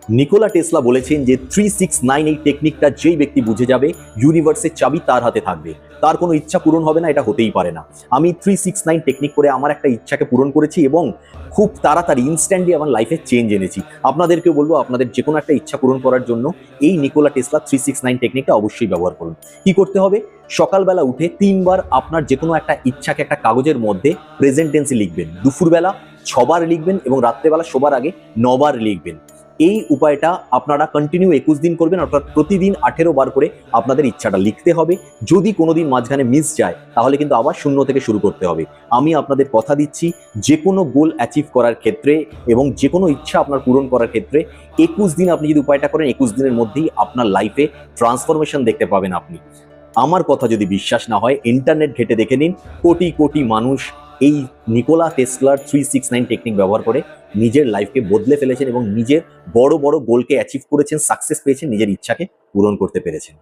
Nikola Tesla বলেছেন যে 369 এই টেকনিকটা যেই ব্যক্তি বুঝে যাবে, ইউনিভার্সের চাবি তার হাতে থাকবে, তার কোনো ইচ্ছা পূরণ হবে না, এটা হতেই পারে না। আমি 369 টেকনিক করে আমার একটা ইচ্ছাকে পূরণ করেছি এবং খুব তাড়াতাড়ি ইনস্ট্যান্টলি আমার লাইফে চেঞ্জ এনেছি। আপনাদেরকেও বলবো আপনাদের যে কোনো একটা ইচ্ছা পূরণ করার জন্য এই নিকোলা টেসলা 369 টেকনিকটা অবশ্যই ব্যবহার করুন। কি করতে হবে? সকালবেলা উঠে 3বার আপনার যে কোনো একটা ইচ্ছাকে একটা কাগজের মধ্যে প্রেজেন্ট টেন্সে লিখবেন, দুপুরবেলা 6বার লিখবেন এবং রাত্রেবেলা শোবার আগে 9বার লিখবেন। এই উপায়টা আপনারা কন্টিনিউ 21 দিন করবেন, অর্থাৎ প্রতিদিন 18 বার করে আপনাদের ইচ্ছাটা লিখতে হবে। যদি কোনোদিন মাঝখানে মিস যায় তাহলে কিন্তু আবার শূন্য থেকে শুরু করতে হবে। আমি আপনাদের কথা দিচ্ছি, যে কোনো গোল অ্যাচিভ করার ক্ষেত্রে এবং যে কোনো ইচ্ছা আপনার পূরণ করার ক্ষেত্রে 21 দিন আপনি যদি উপায়টা করেন, 21 দিনের মধ্যেই আপনার লাইফে ট্রান্সফরমেশন দেখতে পাবেন আপনি। আমার কথা যদি বিশ্বাস না হয়, ইন্টারনেট ঘেটে দেখে নিন, কোটি কোটি মানুষ এই নিকোলা টেসলার 369 টেকনিক ব্যবহার করে নিজের লাইফকে বদলে ফেলেছেন এবং নিজের বড় বড় গোলকে অ্যাচিভ করেছেন, সাকসেস পেয়েছেন, নিজের ইচ্ছাকে পূরণ করতে পেরেছেন।